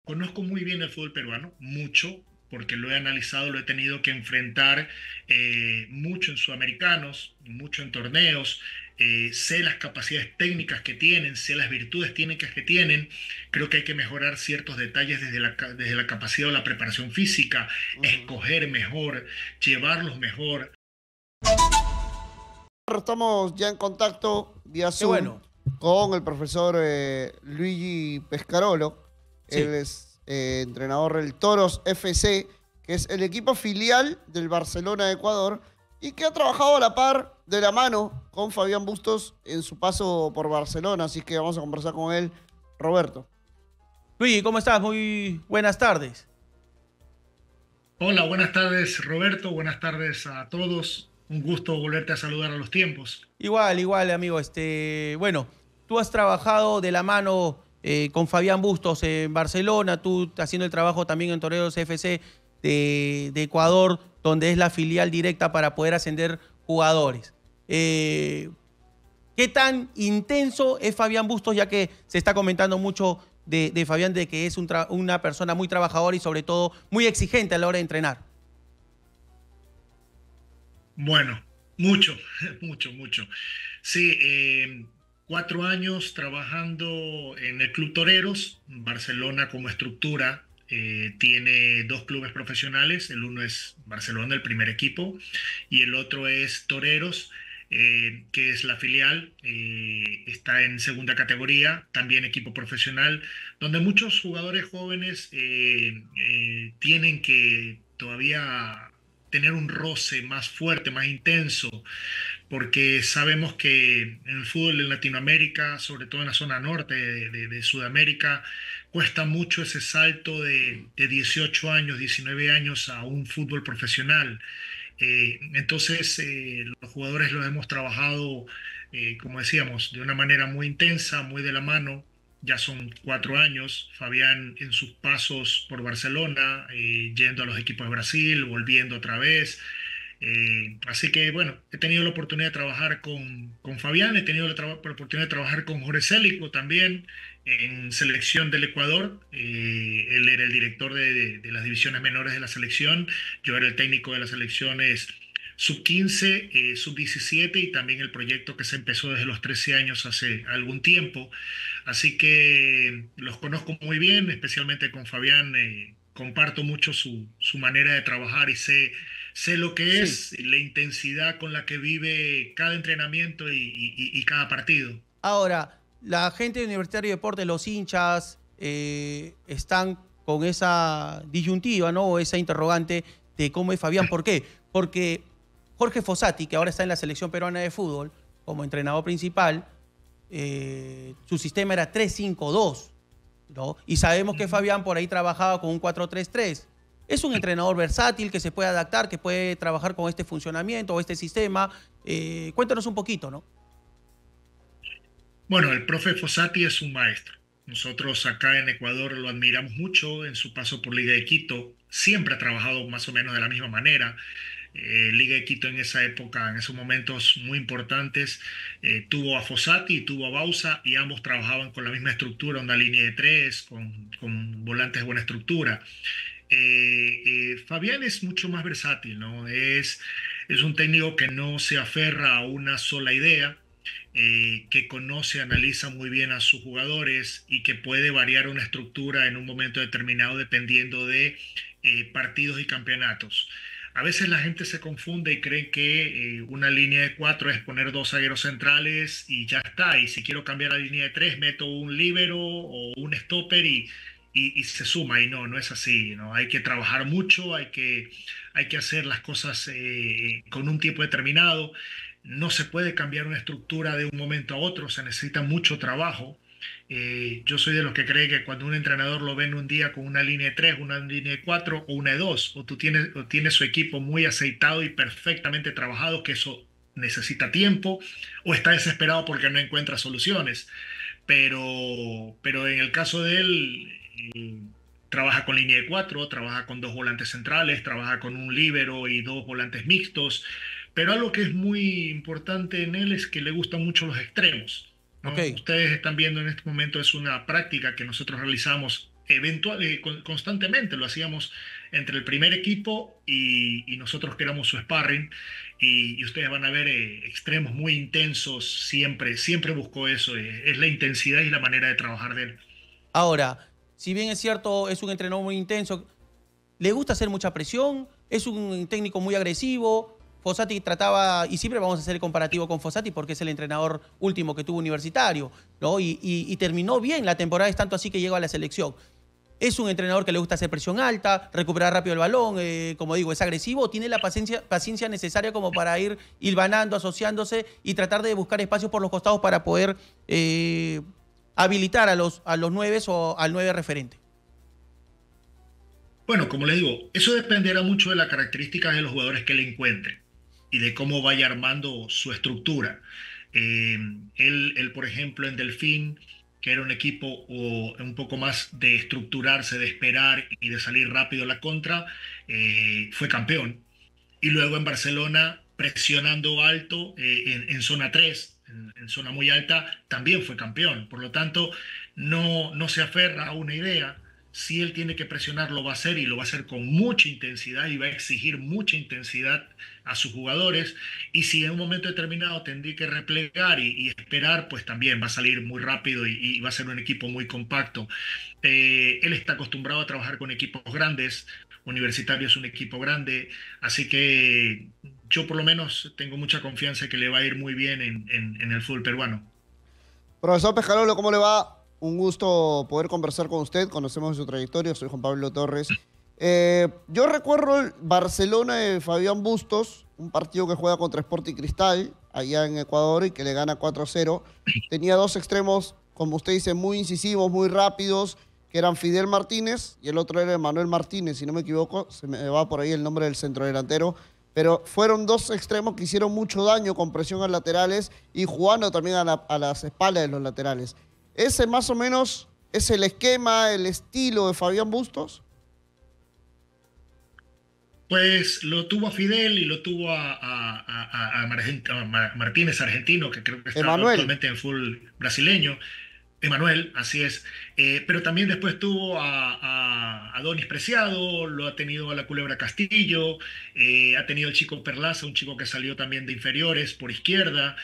Conozco muy bien el fútbol peruano, mucho, porque lo he analizado, lo he tenido que enfrentar mucho en sudamericanos, mucho en torneos. Sé las capacidades técnicas que tienen, sé las virtudes técnicas que tienen. Creo que hay que mejorar ciertos detalles desde la capacidad o la preparación física, Ujú. escoger mejor, llevarlos mejor. Estamos ya en contacto vía Qué Zoom bueno. con el profesor Luigi Pescarolo. Él Sí. es entrenador del Toros FC, que es el equipo filial del Barcelona de Ecuador y que ha trabajado a la par de la mano con Fabián Bustos en su paso por Barcelona. Así que vamos a conversar con él, Roberto. Luigi, ¿cómo estás? Muy buenas tardes. Hola, buenas tardes Roberto, buenas tardes a todos. Un gusto volverte a saludar a los tiempos. Igual, amigo. Bueno, tú has trabajado de la mano con Fabián Bustos en Barcelona, tú haciendo el trabajo también en Toreros FC de Ecuador, donde es la filial directa para poder ascender jugadores. Eh, ¿Qué tan intenso es Fabián Bustos, ya que se está comentando mucho de Fabián, de que es una persona muy trabajadora y sobre todo muy exigente a la hora de entrenar? Bueno, mucho, mucho. Sí, 4 años trabajando en el Club Toreros, Barcelona como estructura. Tiene dos clubes profesionales, el uno es Barcelona, el primer equipo, y el otro es Toreros, que es la filial, está en segunda categoría, también equipo profesional, donde muchos jugadores jóvenes tienen que todavía tener un roce más fuerte, más intenso, porque sabemos que en el fútbol en Latinoamérica, sobre todo en la zona norte de Sudamérica, cuesta mucho ese salto de 18 años, 19 años a un fútbol profesional. Entonces, los jugadores los hemos trabajado, como decíamos, de una manera muy intensa, muy de la mano. Ya son 4 años. Fabián en sus pasos por Barcelona, yendo a los equipos de Brasil, volviendo otra vez. Así que bueno, he tenido la oportunidad de trabajar con Fabián, he tenido la oportunidad de trabajar con Jorge Célico también en selección del Ecuador. Él era el director de las divisiones menores de la selección, yo era el técnico de las selecciones sub 15, sub 17 y también el proyecto que se empezó desde los 13 años hace algún tiempo. Así que los conozco muy bien, especialmente con Fabián. Comparto mucho su manera de trabajar y sé lo que Sí. es la intensidad con la que vive cada entrenamiento y cada partido. Ahora, la gente de Universitario de Deportes, los hinchas, están con esa disyuntiva, ¿no? O esa interrogante de cómo es Fabián. ¿Por qué? Porque Jorge Fossati, que ahora está en la selección peruana de fútbol como entrenador principal, su sistema era 3-5-2, ¿no? Y sabemos que Ujú. Fabián por ahí trabajaba con un 4-3-3. Es un entrenador versátil que se puede adaptar, que puede trabajar con este funcionamiento o este sistema. Cuéntanos un poquito, ¿no? Bueno, el profe Fossati es un maestro. Nosotros acá en Ecuador lo admiramos mucho en su paso por Liga de Quito. Siempre ha trabajado más o menos de la misma manera. Liga de Quito en esa época, en esos momentos muy importantes, tuvo a Fossati y tuvo a Bausa y ambos trabajaban con la misma estructura, una línea de tres, con volantes de buena estructura. Fabián es mucho más versátil, ¿no? Es un técnico que no se aferra a una sola idea, que conoce, analiza muy bien a sus jugadores y que puede variar una estructura en un momento determinado dependiendo de partidos y campeonatos. A veces la gente se confunde y cree que una línea de cuatro es poner dos zagueros centrales y ya está. Y si quiero cambiar la línea de tres, meto un líbero o un stopper y se suma. Y no, no es así, ¿no? Hay que trabajar mucho, hay que hacer las cosas con un tiempo determinado. No se puede cambiar una estructura de un momento a otro, se necesita mucho trabajo. Yo soy de los que cree que cuando un entrenador lo ven un día con una línea de tres, una línea de cuatro o una de dos, o tiene su equipo muy aceitado y perfectamente trabajado, que eso necesita tiempo, o está desesperado porque no encuentra soluciones. Pero en el caso de él, trabaja con línea de cuatro, trabaja con dos volantes centrales, trabaja con un líbero y dos volantes mixtos. Pero algo que es muy importante en él es que le gustan mucho los extremos, Ok. ¿no? Ustedes están viendo en este momento, es una práctica que nosotros realizamos constantemente lo hacíamos entre el primer equipo y nosotros que éramos su sparring. Y ustedes van a ver extremos muy intensos, siempre buscó eso, es la intensidad y la manera de trabajar de él. Ahora, si bien es cierto, es un entrenador muy intenso, le gusta hacer mucha presión, es un técnico muy agresivo. Fossati trataba, y siempre vamos a hacer el comparativo con Fossati porque es el entrenador último que tuvo Universitario, ¿no? Y terminó bien la temporada, es tanto así que llegó a la selección. Es un entrenador que le gusta hacer presión alta, recuperar rápido el balón, como digo, es agresivo, tiene la paciencia necesaria como para ir hilvanando, asociándose y tratar de buscar espacios por los costados para poder habilitar a los nueves o al nueve referente. Bueno, como les digo, eso dependerá mucho de las características de los jugadores que le encuentre y de cómo vaya armando su estructura. Él, por ejemplo, en Delfín, que era un equipo un poco más de estructurarse, de esperar y de salir rápido a la contra, fue campeón. Y luego en Barcelona, presionando alto en zona 3, en zona muy alta, también fue campeón. Por lo tanto, no se aferra a una idea. Si él tiene que presionar, lo va a hacer y lo va a hacer con mucha intensidad y va a exigir mucha intensidad a sus jugadores. Y si en un momento determinado tendría que replegar y esperar, pues también va a salir muy rápido y va a ser un equipo muy compacto. Él está acostumbrado a trabajar con equipos grandes. Universitario es un equipo grande, así que yo por lo menos tengo mucha confianza que le va a ir muy bien en el fútbol peruano. Profesor Pescarolo, ¿cómo le va? Un gusto poder conversar con usted. Conocemos su trayectoria. Soy Juan Pablo Torres. Yo recuerdo el Barcelona de Fabián Bustos, un partido que juega contra Sporting Cristal, allá en Ecuador, y que le gana 4-0. Tenía dos extremos, como usted dice, muy incisivos, muy rápidos, que eran Fidel Martínez y el otro era Emanuel Martínez, si no me equivoco. Se me va por ahí el nombre del centrodelantero. Pero fueron dos extremos que hicieron mucho daño con presión a laterales y jugando también a las espaldas de los laterales. ¿Ese más o menos es el esquema, el estilo de Fabián Bustos? Pues lo tuvo a Fidel y lo tuvo a Martínez, argentino, que creo que está Emanuel. actualmente en fútbol brasileño. Emanuel, así es. Pero también después tuvo a Donis Preciado, lo ha tenido a la Culebra Castillo, ha tenido el chico Perlaza, un chico que salió también de inferiores por izquierda,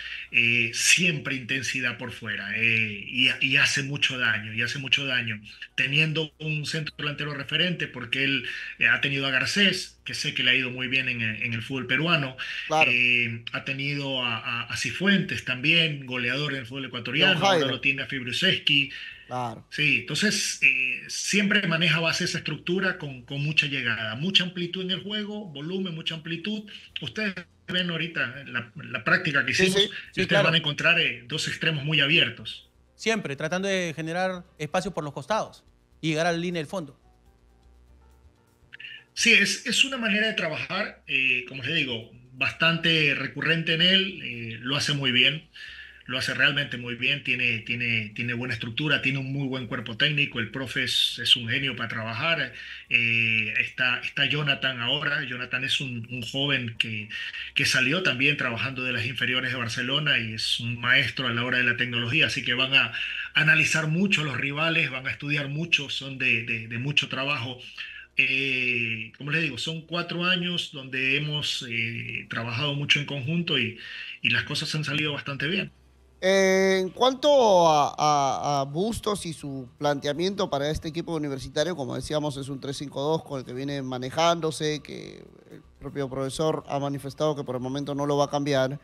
siempre intensidad por fuera, y hace mucho daño, teniendo un centro delantero referente, porque él ha tenido a Garcés, que sé que le ha ido muy bien en el fútbol peruano, Claro. ha tenido a Cifuentes también, goleador en el fútbol John ecuatoriano, ahora Jairo. lo tiene a Fibruseski. Claro. Sí, entonces siempre maneja base esa estructura con mucha llegada, mucha amplitud en el juego, volumen, mucha amplitud. Ustedes ven ahorita la práctica que Sí, hicimos sí. y Sí, ustedes van a claro. encontrar dos extremos muy abiertos. Siempre tratando de generar espacio por los costados y llegar a la línea del fondo. Sí, es una manera de trabajar, como les digo, bastante recurrente en él, lo hace muy bien. Lo hace realmente muy bien, tiene buena estructura, tiene un muy buen cuerpo técnico, el profe es un genio para trabajar. Está Jonathan ahora. Jonathan es un joven que salió también trabajando de las inferiores de Barcelona y es un maestro a la hora de la tecnología, así que van a analizar mucho los rivales, van a estudiar mucho, son de mucho trabajo. Como les digo, son 4 años donde hemos trabajado mucho en conjunto y las cosas han salido bastante bien. En cuanto a Bustos y su planteamiento para este equipo universitario, como decíamos, es un 3-5-2 con el que viene manejándose, que el propio profesor ha manifestado que por el momento no lo va a cambiar.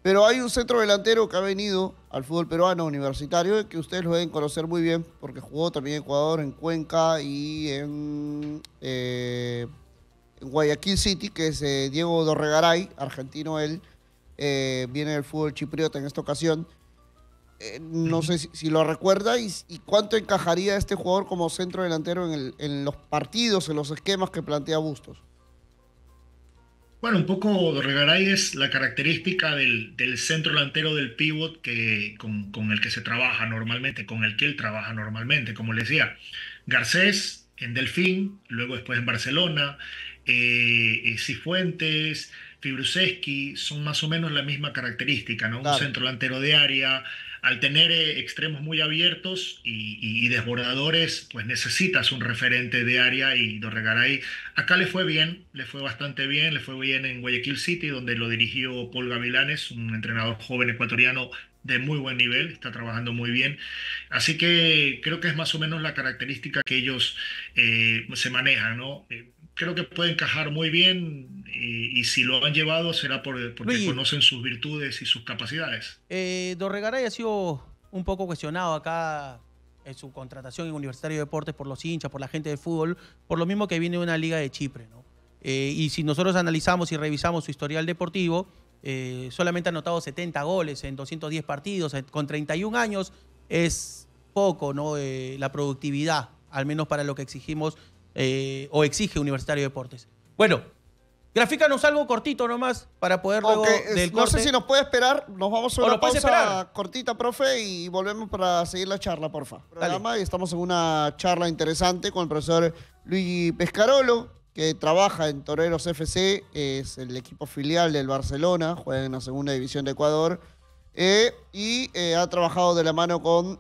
Pero hay un centro delantero que ha venido al fútbol peruano universitario, que ustedes lo deben conocer muy bien, porque jugó también en Ecuador, en Cuenca y en Guayaquil City, que es Diego Dorregaray, argentino él. Viene del fútbol chipriota en esta ocasión. No Ujú. sé si lo recuerda y cuánto encajaría este jugador como centro delantero en los partidos, en los esquemas que plantea Bustos. Bueno, un poco de Regaray es la característica del centro delantero del pivot con el que se trabaja normalmente, con el que él trabaja normalmente. Como le decía, Garcés en Delfín, luego después en Barcelona, Cifuentes, Fibruseski, son más o menos la misma característica, ¿no? Un Claro. centro delantero de área, al tener extremos muy abiertos y desbordadores, pues necesitas un referente de área y Dorregaray acá le fue bien, le fue bastante bien, le fue bien en Guayaquil City, donde lo dirigió Paul Gavilanes, un entrenador joven ecuatoriano de muy buen nivel, está trabajando muy bien. Así que creo que es más o menos la característica que ellos se manejan, ¿no? Creo que puede encajar muy bien y si lo han llevado será porque Luis, conocen sus virtudes y sus capacidades. Dorregaray ha sido un poco cuestionado acá en su contratación en Universitario de Deportes por los hinchas, por la gente del fútbol, por lo mismo que viene de una liga de Chipre, ¿no? Y si nosotros analizamos y revisamos su historial deportivo, solamente ha anotado 70 goles en 210 partidos, con 31 años es poco, ¿no? La productividad, al menos para lo que exigimos o exige Universitario de Deportes. Bueno, grafícanos algo cortito nomás para poder luego del no corte. sé si nos puede esperar, nos vamos a ¿O una nos puedes pausa esperar? cortita, profe, y volvemos para seguir la charla, porfa. Dale. Programa, y estamos en una charla interesante con el profesor Luigi Pescarolo, que trabaja en Toreros FC, es el equipo filial del Barcelona, juega en la segunda división de Ecuador, y ha trabajado de la mano con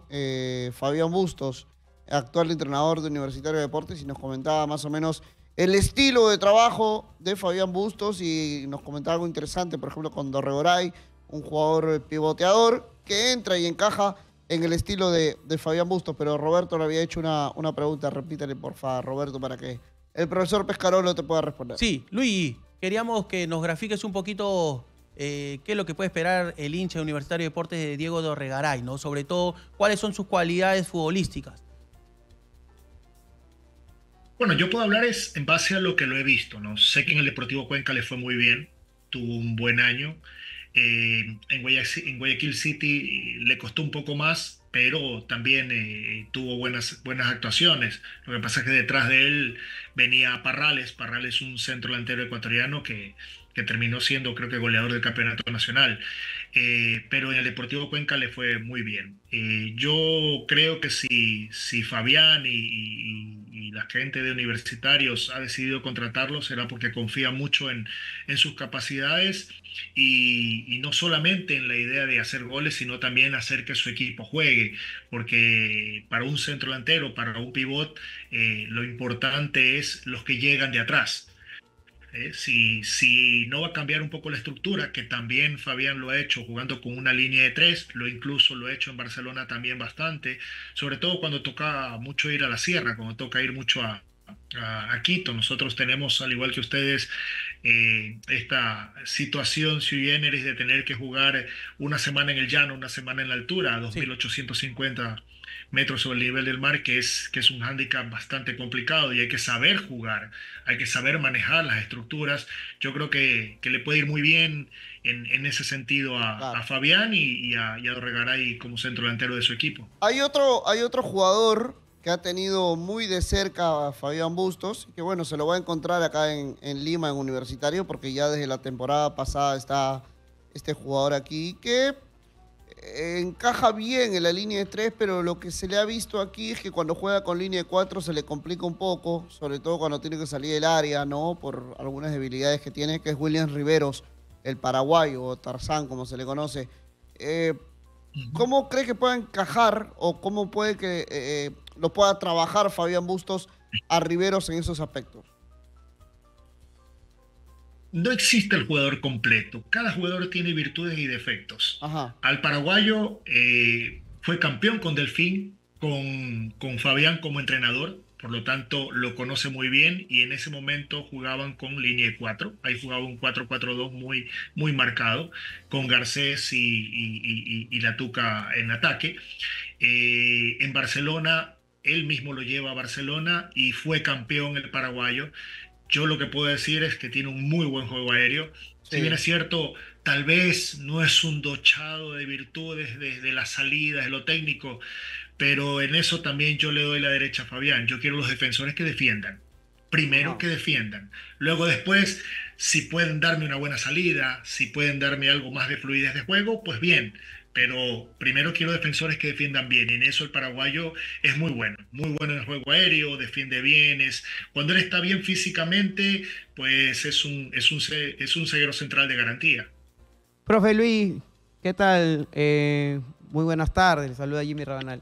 Fabián Bustos, actual entrenador de Universitario de Deportes, y nos comentaba más o menos el estilo de trabajo de Fabián Bustos y nos comentaba algo interesante, por ejemplo, con Dorregaray, un jugador pivoteador que entra y encaja en el estilo de Fabián Bustos. Pero Roberto le había hecho una pregunta, repítale por favor, Roberto, para que el profesor Pescarolo te pueda responder. Sí, Luis, queríamos que nos grafiques un poquito qué es lo que puede esperar el hincha de Universitario de Deportes de Diego Dorregaray, ¿no? Sobre todo, cuáles son sus cualidades futbolísticas. Bueno, yo puedo hablar es en base a lo que lo he visto, ¿no? Sé que en el Deportivo Cuenca le fue muy bien, tuvo un buen año. En Guayaquil City le costó un poco más, pero también tuvo buenas actuaciones. Lo que pasa es que detrás de él venía Parrales. Parrales, un centro delantero ecuatoriano que terminó siendo, creo que, goleador del campeonato nacional. Pero en el Deportivo Cuenca le fue muy bien. Yo creo que si Fabián y la gente de Universitarios ha decidido contratarlo, será porque confía mucho en sus capacidades y no solamente en la idea de hacer goles, sino también hacer que su equipo juegue, porque para un centro delantero, para un pivot, lo importante es los que llegan de atrás. Si no va a cambiar un poco la estructura, que también Fabián lo ha hecho jugando con una línea de tres, incluso lo ha hecho en Barcelona también bastante, sobre todo cuando toca mucho ir a la sierra, cuando toca ir mucho a Quito. Nosotros tenemos, al igual que ustedes, esta situación sui generis de tener que jugar una semana en el llano, una semana en la altura, a Sí. 2.850 metros sobre el nivel del mar, que es un hándicap bastante complicado y hay que saber jugar, hay que saber manejar las estructuras. Yo creo que le puede ir muy bien en ese sentido a Claro. Fabián y a Dorregaray como centro delantero de su equipo. Hay otro jugador que ha tenido muy de cerca a Fabián Bustos, que bueno, se lo va a encontrar acá en Lima, en Universitario, porque ya desde la temporada pasada está este jugador aquí, que encaja bien en la línea de tres, pero lo que se le ha visto aquí es que cuando juega con línea de cuatro se le complica un poco, sobre todo cuando tiene que salir del área, ¿no? Por algunas debilidades que tiene, que es William Riveros, el paraguayo, o Tarzán, como se le conoce. Eh, Ujú. ¿Cómo cree que pueda encajar o cómo puede que lo pueda trabajar Fabián Bustos a Riveros en esos aspectos? No existe el jugador completo. Cada jugador tiene virtudes y defectos. Ajá. Al paraguayo fue campeón con Delfín, con Fabián como entrenador, por lo tanto lo conoce muy bien y en ese momento jugaban con línea de 4. Ahí jugaba un 4-4-2 muy marcado, con Garcés y La Tuca en ataque. En Barcelona, él mismo lo lleva a Barcelona y fue campeón el paraguayo. Yo lo que puedo decir es que tiene un muy buen juego aéreo. Si bien Sí. es cierto, tal vez no es un dochado de virtudes desde la salida, de lo técnico, pero en eso también yo le doy la derecha a Fabián. Yo quiero los defensores que defiendan. Primero Ajá. que defiendan. Luego después, si pueden darme una buena salida, si pueden darme algo más de fluidez de juego, pues bien. Pero primero quiero defensores que defiendan bien. Y en eso el paraguayo es muy bueno en el juego aéreo, defiende bien. Cuando él está bien físicamente, pues es un zaguero central de garantía. Profe Luis, ¿qué tal? Muy buenas tardes, le saluda Jimmy Rabanal.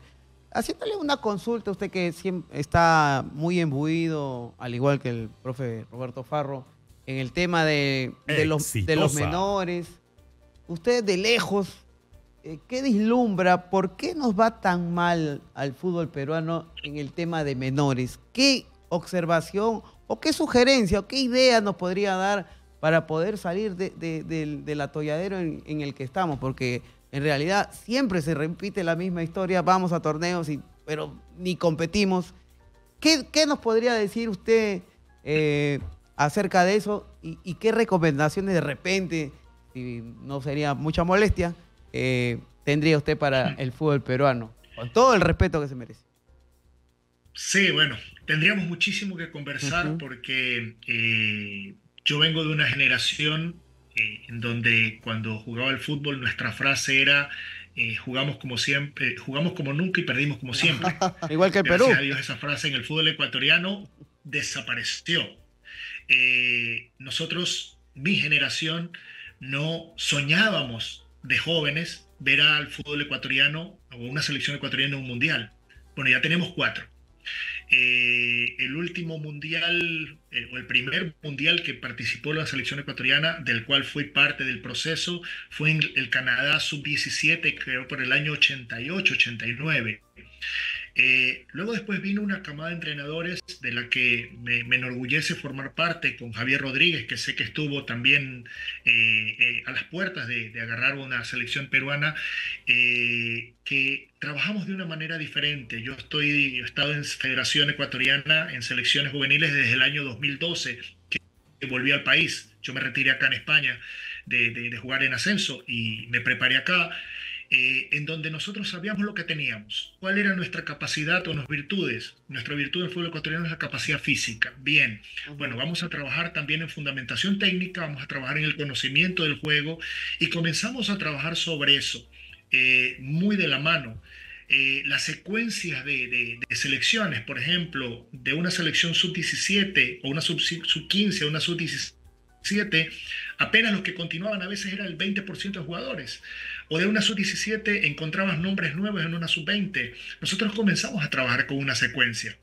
Haciéndole una consulta, usted que siempre está muy imbuido, al igual que el profe Roberto Farro, en el tema de los menores. Usted de lejos, ¿qué vislumbra? ¿Por qué nos va tan mal al fútbol peruano en el tema de menores? ¿Qué observación o qué sugerencia o qué idea nos podría dar para poder salir del atolladero en el que estamos? Porque en realidad siempre se repite la misma historia, vamos a torneos, pero ni competimos. ¿Qué nos podría decir usted acerca de eso y qué recomendaciones de repente, si no sería mucha molestia, tendría usted para el fútbol peruano? Con todo el respeto que se merece. Sí, bueno, tendríamos muchísimo que conversar porque yo vengo de una generación en donde cuando jugaba el fútbol nuestra frase era jugamos como siempre, jugamos como nunca y perdimos como siempre. Igual que el Perú. Gracias a Dios esa frase en el fútbol ecuatoriano desapareció. Nosotros, mi generación, no soñábamos de jóvenes ver al fútbol ecuatoriano o una selección ecuatoriana en un mundial. Bueno, ya tenemos 4. El último mundial o el primer mundial que participó la selección ecuatoriana, del cual fui parte del proceso, fue en el Canadá Sub-17, creo por el año 88-89. Luego después vino una camada de entrenadores de la que me enorgullece formar parte, con Javier Rodríguez, que sé que estuvo también a las puertas de agarrar una selección peruana, que trabajamos de una manera diferente. Yo he estado en Federación Ecuatoriana, en selecciones juveniles desde el año 2012, que volví al país. Yo me retiré acá en España de jugar en ascenso y me preparé acá. En donde nosotros sabíamos lo que teníamos, cuál era nuestra capacidad o nuestras virtudes. Nuestra virtud del fútbol ecuatoriano es la capacidad física. Bien, bueno, vamos a trabajar también en fundamentación técnica, vamos a trabajar en el conocimiento del juego y comenzamos a trabajar sobre eso, muy de la mano. Las secuencias de selecciones, por ejemplo, de una selección sub-17 o una sub-15 o una sub-17, apenas los que continuaban a veces era el 20% de jugadores. O de una sub-17 encontrabas nombres nuevos en una sub-20. Nosotros comenzamos a trabajar con una secuencia.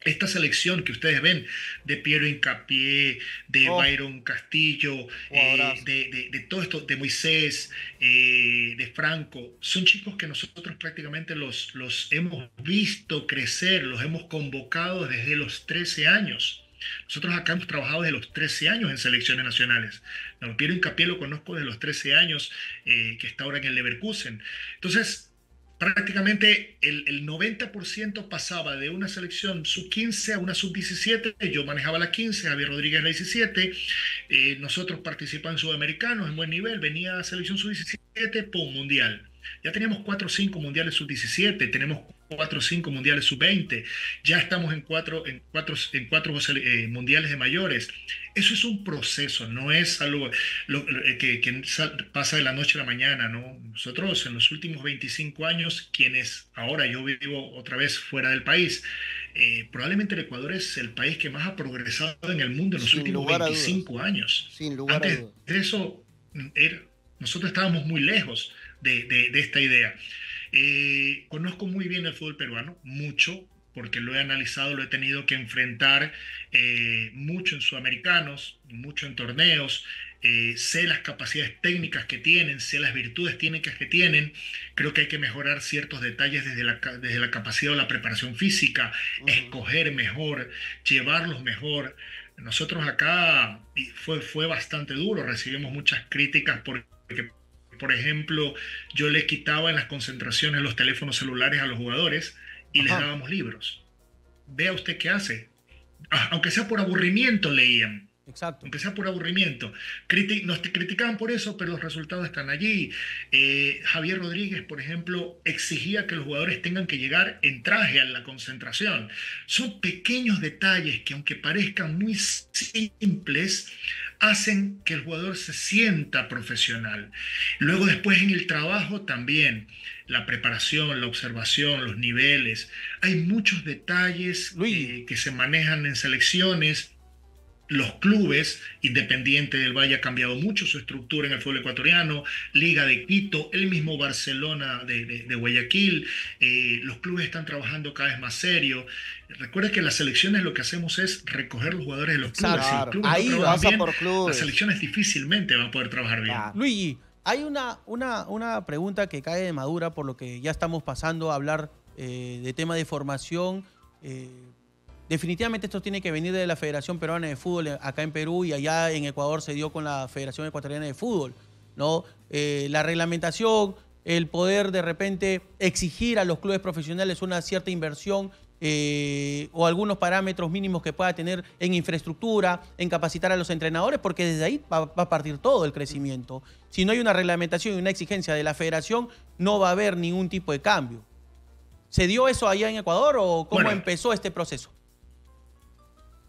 Esta selección que ustedes ven de Piero Hincapié, de Byron Castillo, de todo esto, de Moisés, de Franco, son chicos que nosotros prácticamente los hemos visto crecer, los hemos convocado desde los 13 años. Nosotros acá hemos trabajado desde los 13 años en selecciones nacionales. Piero Hincapié lo conozco desde los 13 años, que está ahora en el Leverkusen. Entonces, prácticamente el 90% pasaba de una selección sub-15 a una sub-17. Yo manejaba la 15, Javier Rodríguez la 17. Nosotros participamos en sudamericanos en buen nivel. Venía a selección sub-17, ¡pum! Mundial. Ya teníamos 4 o 5 mundiales sub-17, tenemos 4 o 5 mundiales sub-20, ya estamos en 4 mundiales de mayores. Eso es un proceso, no es algo que pasa de la noche a la mañana, ¿no? Nosotros en los últimos 25 años, quienes ahora yo vivo otra vez fuera del país, probablemente el Ecuador es el país que más ha progresado en el mundo en los últimos 25 años. Sin lugar a dudas. Antes de eso, nosotros estábamos muy lejos de esta idea. Conozco muy bien el fútbol peruano, mucho, porque lo he analizado, lo he tenido que enfrentar mucho en sudamericanos, mucho en torneos. Sé las capacidades técnicas que tienen, sé las virtudes técnicas que tienen. Creo que hay que mejorar ciertos detalles desde la capacidad o la preparación física, escoger mejor, llevarlos mejor. Nosotros acá fue bastante duro, recibimos muchas críticas porque, por ejemplo, yo les quitaba en las concentraciones los teléfonos celulares a los jugadores y les dábamos libros. Vea usted qué hace. Aunque sea por aburrimiento, leían. Exacto. Aunque sea por aburrimiento. Nos criticaban por eso, pero los resultados están allí. Javier Rodríguez, por ejemplo, exigía que los jugadores tengan que llegar en traje a la concentración. Son pequeños detalles que, aunque parezcan muy simples, hacen que el jugador se sienta profesional. Luego después en el trabajo también, la preparación, la observación, los niveles. Hay muchos detalles que se manejan en selecciones. Los clubes, Independiente del Valle ha cambiado mucho su estructura en el fútbol ecuatoriano, Liga de Quito, el mismo Barcelona de Guayaquil, los clubes están trabajando cada vez más serio. Recuerda que las selecciones lo que hacemos es recoger los jugadores de los clubes. Claro, Si los clubes ahí no trabajan pasa bien, por clubes. las selecciones difícilmente van a poder trabajar bien. Claro. Luigi, hay una pregunta que cae de madura por lo que ya estamos pasando a hablar de tema de formación. Definitivamente esto tiene que venir de la Federación Peruana de Fútbol acá en Perú, y allá en Ecuador se dio con la Federación Ecuatoriana de Fútbol, ¿no? La reglamentación, el poder de repente exigir a los clubes profesionales una cierta inversión o algunos parámetros mínimos que pueda tener en infraestructura, en capacitar a los entrenadores, porque desde ahí va a partir todo el crecimiento. Si no hay una reglamentación y una exigencia de la Federación, no va a haber ningún tipo de cambio. ¿Se dio eso allá en Ecuador o cómo empezó este proceso?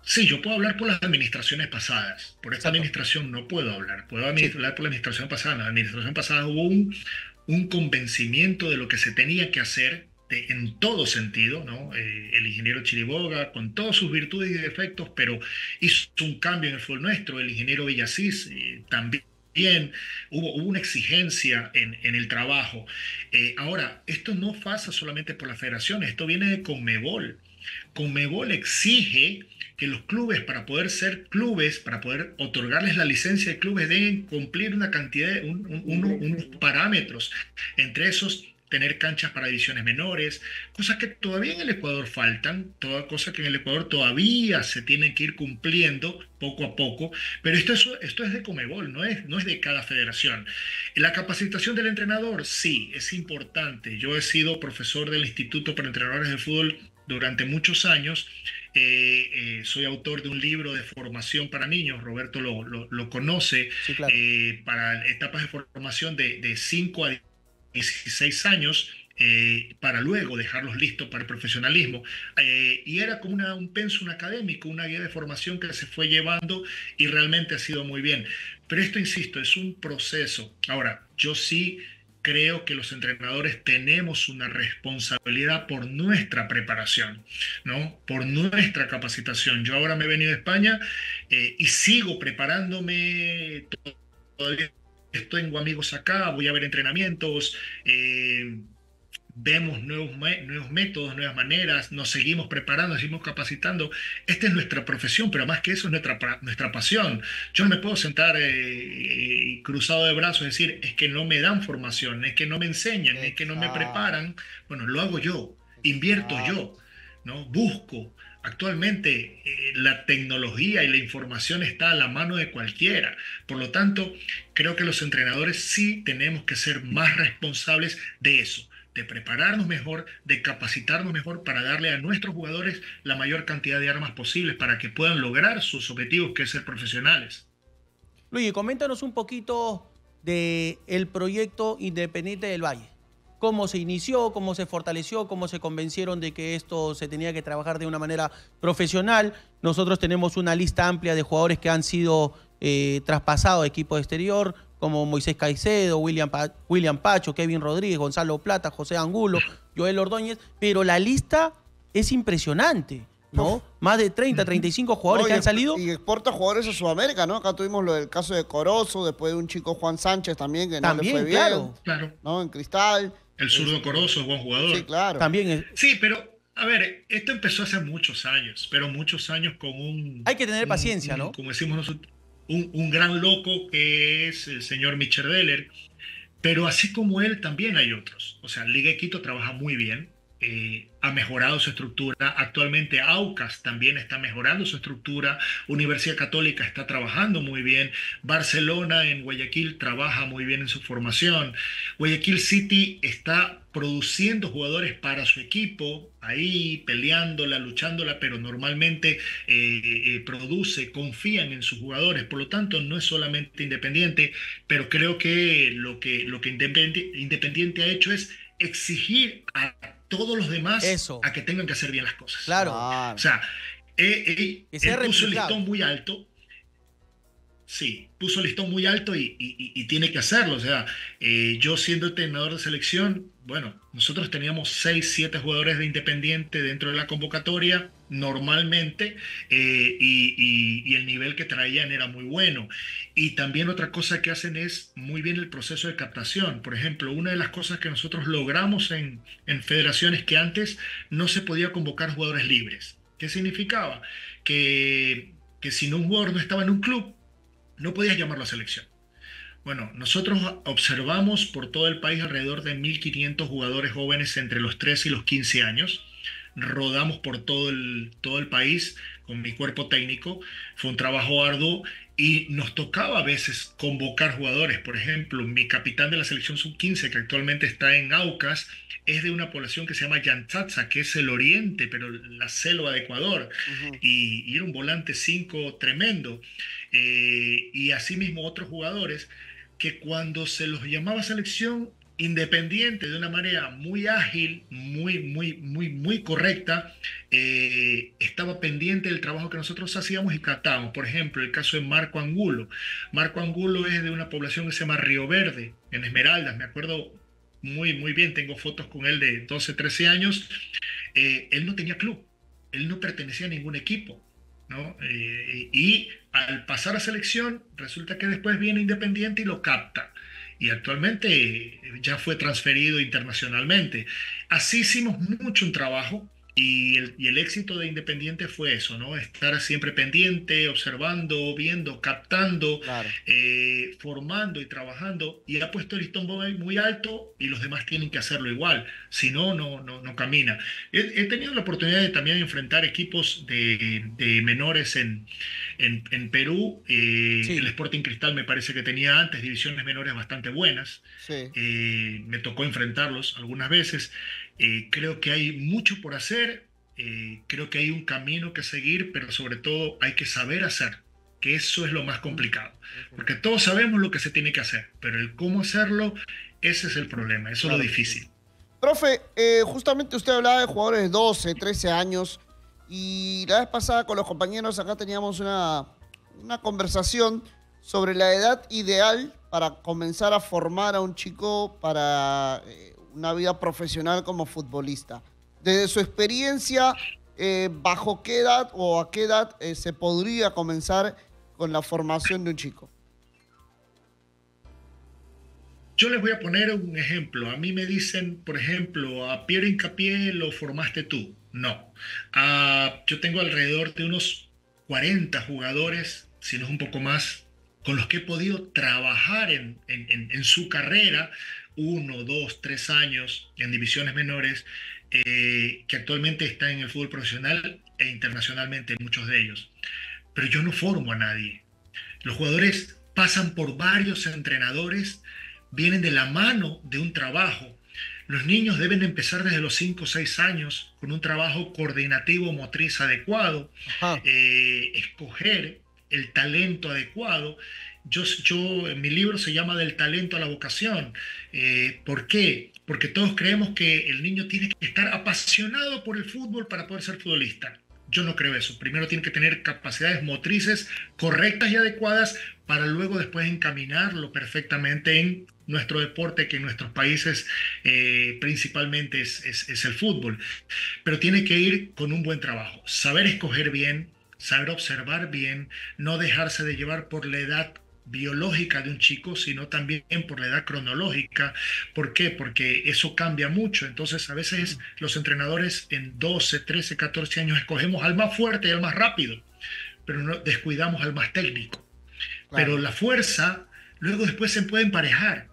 Sí, yo puedo hablar por las administraciones pasadas. Por esta administración no puedo hablar. Puedo hablar por la administración pasada. En la administración pasada hubo un convencimiento de lo que se tenía que hacer en todo sentido, ¿no? El ingeniero Chiriboga, con todas sus virtudes y defectos, pero hizo un cambio en el fútbol nuestro. El ingeniero Villasís también. Hubo una exigencia en el trabajo. Ahora, esto no pasa solamente por la federación, esto viene de Conmebol. Conmebol exige que los clubes, para poder ser clubes, para poder otorgarles la licencia de clubes, deben cumplir una cantidad, unos parámetros. Entre esos, tener canchas para divisiones menores, cosas que todavía en el Ecuador faltan, cosas que en el Ecuador todavía se tienen que ir cumpliendo poco a poco, pero esto es de Conmebol, no es de cada federación. La capacitación del entrenador, sí, es importante. Yo he sido profesor del Instituto para Entrenadores de Fútbol durante muchos años. Soy autor de un libro de formación para niños, Roberto lo conoce, Sí, claro. para etapas de formación de 5 a 16 años, para luego dejarlos listos para el profesionalismo. Y era como un pensum académico, una guía de formación que se fue llevando y realmente ha sido muy bien. Pero esto, insisto, es un proceso. Ahora, yo sí creo que los entrenadores tenemos una responsabilidad por nuestra preparación, ¿no? Por nuestra capacitación. Yo ahora me he venido a España y sigo preparándome. Todavía tengo amigos acá, voy a ver entrenamientos, vemos nuevos métodos, nuevas maneras, nos seguimos preparando, nos seguimos capacitando. Esta es nuestra profesión, pero más que eso es nuestra pasión. Yo no me puedo sentar cruzado de brazos y decir, es que no me dan formación, es que no me enseñan, es que no me preparan. Bueno, lo hago yo, invierto yo, ¿no? Busco. Actualmente la tecnología y la información está a la mano de cualquiera. Por lo tanto, creo que los entrenadores sí tenemos que ser más responsables de eso, de prepararnos mejor, de capacitarnos mejor para darle a nuestros jugadores la mayor cantidad de armas posibles para que puedan lograr sus objetivos, que es ser profesionales. Luigi, coméntanos un poquito del proyecto Independiente del Valle. ¿Cómo se inició, cómo se fortaleció, cómo se convencieron de que esto se tenía que trabajar de una manera profesional? Nosotros tenemos una lista amplia de jugadores que han sido traspasados a equipo exterior, como Moisés Caicedo, William Pacho, Kevin Rodríguez, Gonzalo Plata, José Angulo, Joel Ordóñez, pero la lista es impresionante, ¿no? Más de 30, 35 jugadores que han salido. Y exporta jugadores a Sudamérica, ¿no? Acá tuvimos el caso de Corozo, después de un chico Juan Sánchez también, que no le fue bien. Claro. ¿No? En Cristal. El zurdo Corozo es buen jugador. Sí, claro. También es... Sí, pero, a ver, esto empezó hace muchos años, pero muchos años con Hay que tener paciencia, ¿no? Como decimos nosotros, un gran loco que es el señor Michel Deller, pero así como él también hay otros. O sea, Liga de Quito trabaja muy bien, ha mejorado su estructura. Actualmente Aucas también está mejorando su estructura. Universidad Católica está trabajando muy bien. Barcelona en Guayaquil trabaja muy bien en su formación. Guayaquil City está produciendo jugadores para su equipo, ahí peleándola, luchándola, pero normalmente confían en sus jugadores. Por lo tanto, no es solamente Independiente, pero creo que lo que Independiente ha hecho es exigir a todos los demás a que tengan que hacer bien las cosas. Claro. O sea, él puso el listón muy alto. Sí, puso el listón muy alto y tiene que hacerlo. O sea, yo siendo entrenador de selección, bueno, nosotros teníamos 6, 7 jugadores de Independiente dentro de la convocatoria normalmente, y el nivel que traían era muy bueno. Y también otra cosa que hacen es muy bien el proceso de captación. Por ejemplo, una de las cosas que nosotros logramos en federaciones que antes no se podía convocar jugadores libres. ¿Qué significaba? Que si un jugador no estaba en un club, no podías llamarlo a selección. Bueno, nosotros observamos por todo el país alrededor de 1.500 jugadores jóvenes entre los 13 y los 15 años. Rodamos por todo el país con mi cuerpo técnico. Fue un trabajo arduo y nos tocaba a veces convocar jugadores. Por ejemplo, mi capitán de la selección sub-15, que actualmente está en Aucas, es de una población que se llama Yantzatza, que es el oriente, pero la selva de Ecuador. Ujú. Y era un volante 5 tremendo. Y asimismo otros jugadores que cuando se los llamaba selección independiente de una manera muy ágil, muy correcta, estaba pendiente del trabajo que nosotros hacíamos y captábamos. Por ejemplo, el caso de Marco Angulo. Marco Angulo es de una población que se llama Río Verde, en Esmeraldas, me acuerdo muy bien, tengo fotos con él de 12, 13 años. Él no tenía club, él no pertenecía a ningún equipo, ¿no? Y al pasar a selección, resulta que después viene Independiente y lo capta. Y actualmente ya fue transferido internacionalmente. Así hicimos mucho un trabajo y el éxito de Independiente fue eso, ¿no? Estar siempre pendiente, observando, viendo, captando, Claro. formando y trabajando. Y ha puesto el listón muy alto y los demás tienen que hacerlo igual. Si no, no camina. He tenido la oportunidad de también enfrentar equipos de menores en Perú. El Sí. Sporting Cristal me parece que tenía antes divisiones menores bastante buenas. Sí. Me tocó enfrentarlos algunas veces. Creo que hay mucho por hacer, creo que hay un camino que seguir, pero sobre todo hay que saber hacer, que eso es lo más complicado. Porque todos sabemos lo que se tiene que hacer, pero el cómo hacerlo, ese es el problema, eso es Claro lo que sí. difícil. Profe, justamente usted hablaba de jugadores de 12, 13 años y la vez pasada con los compañeros acá teníamos una conversación sobre la edad ideal para comenzar a formar a un chico para una vida profesional como futbolista. Desde su experiencia, ¿bajo qué edad o a qué edad se podría comenzar con la formación de un chico? Yo les voy a poner un ejemplo. A mí me dicen, por ejemplo, a Piero Hincapié lo formaste tú. No. Yo tengo alrededor de unos 40 jugadores, si no es un poco más, con los que he podido trabajar en su carrera, 1, 2, 3 años en divisiones menores, que actualmente están en el fútbol profesional e internacionalmente, muchos de ellos. Pero yo no formo a nadie. Los jugadores pasan por varios entrenadores, vienen de la mano de un trabajo. Los niños deben empezar desde los 5 o 6 años con un trabajo coordinativo motriz adecuado, Ajá. escoger el talento adecuado. En mi libro se llama Del talento a la vocación. ¿Por qué? Porque todos creemos que el niño tiene que estar apasionado por el fútbol para poder ser futbolista. Yo no creo eso. Primero tiene que tener capacidades motrices correctas y adecuadas para luego después encaminarlo perfectamente en nuestro deporte, que en nuestros países principalmente es el fútbol. Pero tiene que ir con un buen trabajo, saber escoger bien, saber observar bien, no dejarse de llevar por la edad biológica de un chico, sino también por la edad cronológica. ¿Por qué? Porque eso cambia mucho. Entonces, a veces los entrenadores en 12, 13, 14 años escogemos al más fuerte y al más rápido, pero no descuidamos al más técnico. Pero Claro. la fuerza, luego después se puede emparejar.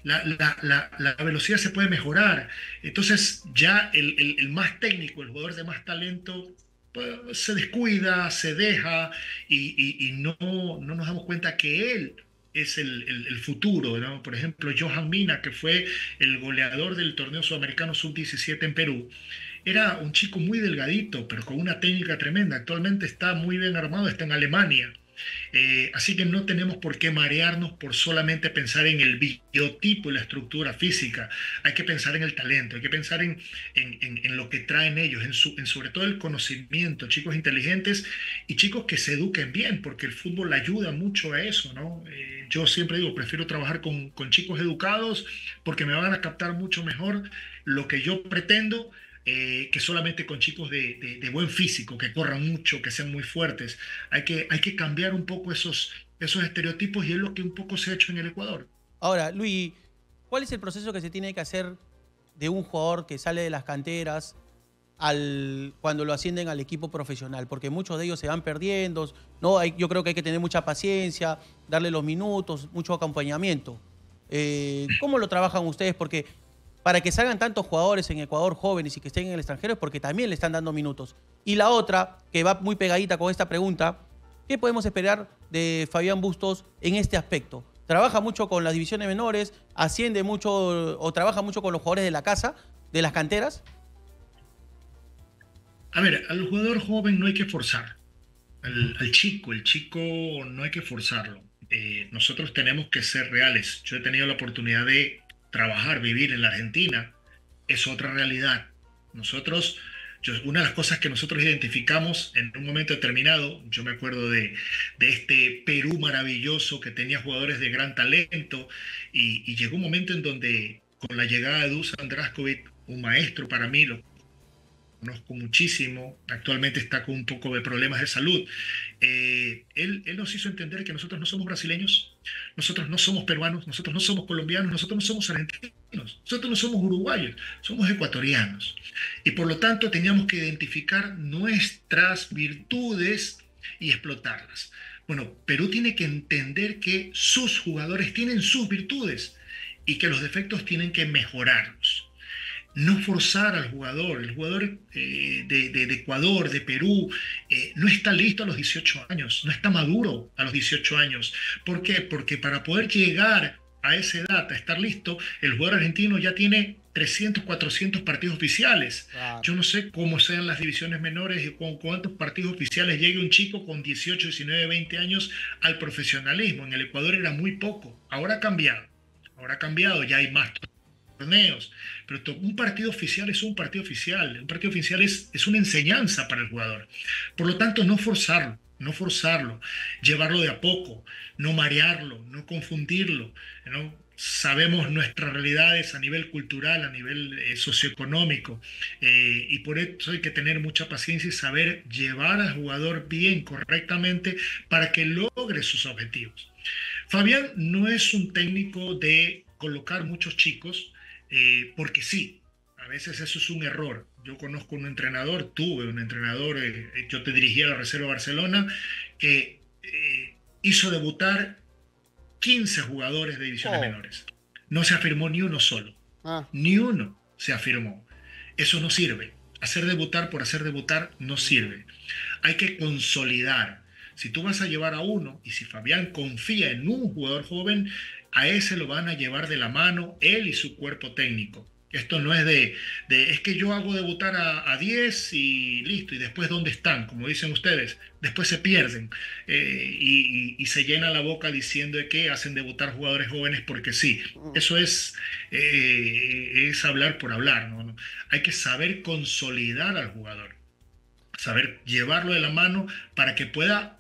La velocidad se puede mejorar. Entonces ya el más técnico, el jugador de más talento, pues, se descuida, se deja y no nos damos cuenta que él es el futuro, ¿no? Por ejemplo, Johan Mina, que fue el goleador del torneo sudamericano sub-17 en Perú, era un chico muy delgadito, pero con una técnica tremenda. Actualmente está muy bien armado, está en Alemania. Así que no tenemos por qué marearnos por solamente pensar en el biotipo y la estructura física. Hay que pensar en el talento, hay que pensar en lo que traen ellos, en sobre todo el conocimiento, chicos inteligentes y chicos que se eduquen bien, porque el fútbol ayuda mucho a eso, ¿no? Yo siempre digo, prefiero trabajar con chicos educados porque me van a captar mucho mejor lo que yo pretendo, que solamente con chicos de buen físico, que corran mucho, que sean muy fuertes. Hay que cambiar un poco esos estereotipos y es lo que un poco se ha hecho en el Ecuador. Ahora, Luis, ¿cuál es el proceso que se tiene que hacer de un jugador que sale de las canteras cuando lo ascienden al equipo profesional? Porque muchos de ellos se van perdiendo, ¿no? Yo creo que hay que tener mucha paciencia, darle los minutos, mucho acompañamiento. ¿Cómo lo trabajan ustedes? Porque para que salgan tantos jugadores en Ecuador jóvenes y que estén en el extranjero es porque también le están dando minutos. Y la otra, que va muy pegadita con esta pregunta, ¿qué podemos esperar de Fabián Bustos en este aspecto? ¿Trabaja mucho con las divisiones menores, asciende mucho o trabaja mucho con los jugadores de la casa, de las canteras? A ver, al jugador joven no hay que forzar. El chico no hay que forzarlo. Nosotros tenemos que ser reales. Yo he tenido la oportunidad de trabajar, vivir en la Argentina. Es otra realidad. Una de las cosas que nosotros identificamos en un momento determinado, yo me acuerdo de este Perú maravilloso que tenía jugadores de gran talento y llegó un momento en donde con la llegada de Dusan Drašković, un maestro para mí, lo conozco muchísimo, actualmente está con un poco de problemas de salud. Él nos hizo entender que nosotros no somos brasileños, nosotros no somos peruanos, nosotros no somos colombianos, nosotros no somos argentinos, nosotros no somos uruguayos, somos ecuatorianos. Y por lo tanto teníamos que identificar nuestras virtudes y explotarlas. Bueno, Perú tiene que entender que sus jugadores tienen sus virtudes y que los defectos tienen que mejorarlos. No forzar al jugador. El jugador de Ecuador, de Perú, no está listo a los 18 años, no está maduro a los 18 años. ¿Por qué? Porque para poder llegar a esa edad, a estar listo, el jugador argentino ya tiene 300, 400 partidos oficiales. Claro. Yo no sé cómo sean las divisiones menores y con cuántos partidos oficiales llegue un chico con 18, 19, 20 años al profesionalismo. En el Ecuador era muy poco. Ahora ha cambiado, ya hay más torneos, pero un partido oficial es un partido oficial. Un partido oficial es una enseñanza para el jugador. Por lo tanto, no forzarlo, llevarlo de a poco, no marearlo, no confundirlo, ¿no? Sabemos nuestras realidades a nivel cultural, a nivel socioeconómico, y por eso hay que tener mucha paciencia y saber llevar al jugador bien, correctamente, para que logre sus objetivos. Fabián no es un técnico de colocar muchos chicos, porque sí, a veces eso es un error. Yo conozco tuve un entrenador, yo te dirigía a la Reserva Barcelona, que hizo debutar 15 jugadores de divisiones menores. No se afirmó ni uno solo. Ni uno se afirmó. Eso no sirve. Hacer debutar por hacer debutar no sirve. Hay que consolidar. Si tú vas a llevar a uno, y si Fabián confía en un jugador joven, a ese lo van a llevar de la mano él y su cuerpo técnico. Esto no es es que yo hago debutar a 10 y listo, y después ¿dónde están? Como dicen ustedes, después se pierden, y se llena la boca diciendo que hacen debutar jugadores jóvenes porque sí. Eso es hablar por hablar, ¿no? Hay que saber consolidar al jugador, saber llevarlo de la mano para que pueda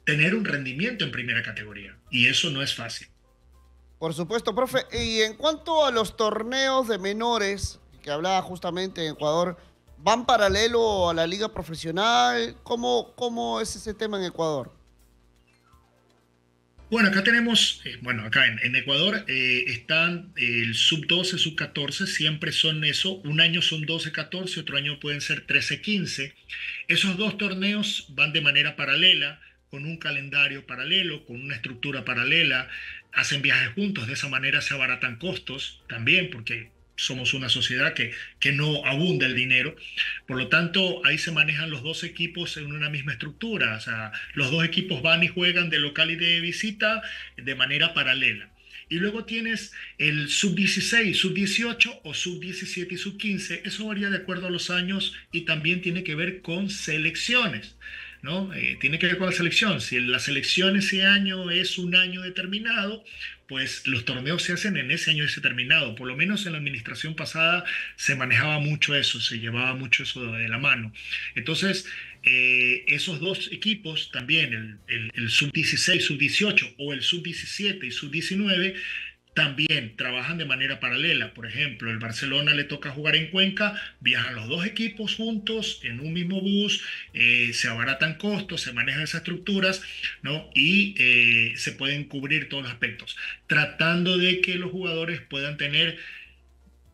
tener un rendimiento en primera categoría, y eso no es fácil. Por supuesto, profe. Y en cuanto a los torneos de menores, que hablaba justamente en Ecuador, ¿van paralelo a la liga profesional? ¿Cómo es ese tema en Ecuador? Bueno, acá tenemos, acá en Ecuador están el sub-12, sub-14, siempre son eso. Un año son 12-14, otro año pueden ser 13-15. Esos dos torneos van de manera paralela, con un calendario paralelo, con una estructura paralela, hacen viajes juntos, de esa manera se abaratan costos también, porque somos una sociedad que no abunda el dinero. Por lo tanto, ahí se manejan los dos equipos en una misma estructura. O sea, los dos equipos van y juegan de local y de visita de manera paralela. Y luego tienes el sub-16, sub-18 o sub-17 y sub-15. Eso varía de acuerdo a los años y también tiene que ver con selecciones. ¿no? Tiene que ver con la selección. Si la selección ese año es un año determinado, pues los torneos se hacen en ese año determinado. Por lo menos en la administración pasada se manejaba mucho eso, se llevaba mucho eso de la mano. Entonces, esos dos equipos también, el sub-16, sub-18 o el sub-17 y sub-19, también trabajan de manera paralela. Por ejemplo, el Barcelona le toca jugar en Cuenca, viajan los dos equipos juntos en un mismo bus, se abaratan costos, se manejan esas estructuras, ¿no? Y se pueden cubrir todos los aspectos, tratando de que los jugadores puedan tener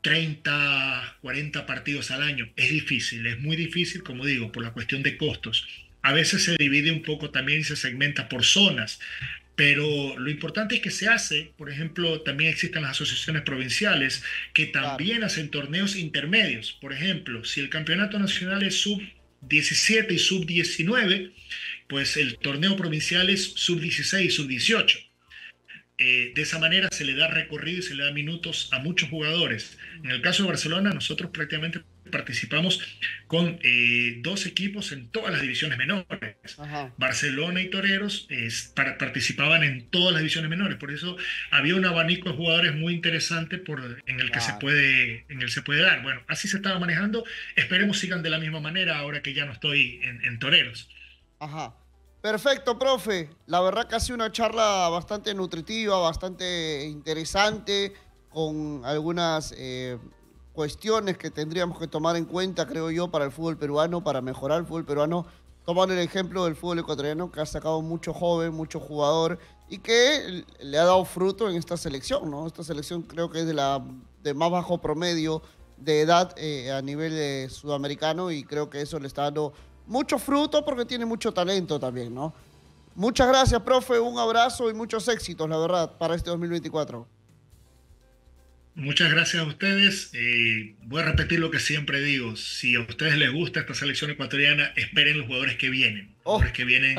30, 40 partidos al año. Es difícil, es muy difícil, como digo, por la cuestión de costos. A veces se divide un poco también y se segmenta por zonas, pero lo importante es que se hace. Por ejemplo, también existen las asociaciones provinciales que Claro. también hacen torneos intermedios. Por ejemplo, si el campeonato nacional es sub-17 y sub-19, pues el torneo provincial es sub-16 y sub-18. De esa manera se le da recorrido y se le da minutos a muchos jugadores. En el caso de Barcelona, nosotros prácticamente participamos con dos equipos en todas las divisiones menores. Ajá. Barcelona y Toreros participaban en todas las divisiones menores. Por eso había un abanico de jugadores muy interesante en el que Claro. en el se puede dar. Bueno, así se estaba manejando. Esperemos sigan de la misma manera ahora que ya no estoy en Toreros. Ajá. Perfecto, profe. La verdad que ha sido una charla bastante nutritiva, bastante interesante, con algunas cuestiones que tendríamos que tomar en cuenta, creo yo, para el fútbol peruano, para mejorar el fútbol peruano, tomando el ejemplo del fútbol ecuatoriano, que ha sacado mucho joven, mucho jugador, y que le ha dado fruto en esta selección, ¿no? Esta selección creo que es de más bajo promedio de edad a nivel sudamericano, y creo que eso le está dando mucho fruto porque tiene mucho talento también, ¿no? Muchas gracias, profe. Un abrazo y muchos éxitos, la verdad, para este 2024. Muchas gracias a ustedes. Voy a repetir lo que siempre digo. Si a ustedes les gusta esta selección ecuatoriana, esperen los jugadores que vienen. Los Oh, jugadores que vienen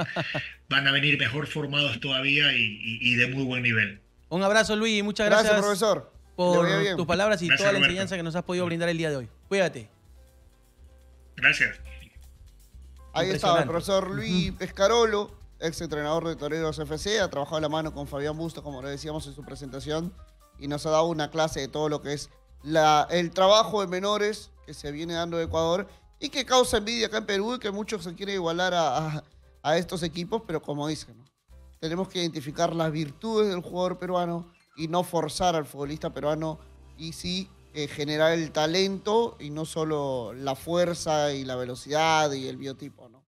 van a venir mejor formados todavía y de muy buen nivel. Un abrazo, Luis, y muchas gracias, gracias profesor. Que le vaya por bien. tus palabras y Gracias, toda la Roberto. enseñanza que nos has podido brindar el día de hoy. Cuídate. Gracias. Ahí estaba el Impresionante. profesor Luis Pescarolo, ex entrenador de Toreros FC, ha trabajado de la mano con Fabián Bustos, como le decíamos en su presentación, y nos ha dado una clase de todo lo que es el trabajo de menores que se viene dando de Ecuador y que causa envidia acá en Perú y que muchos se quieren igualar a estos equipos, pero como dicen, ¿no? Tenemos que identificar las virtudes del jugador peruano y no forzar al futbolista peruano y sí generar el talento y no solo la fuerza y la velocidad y el biotipo, ¿no?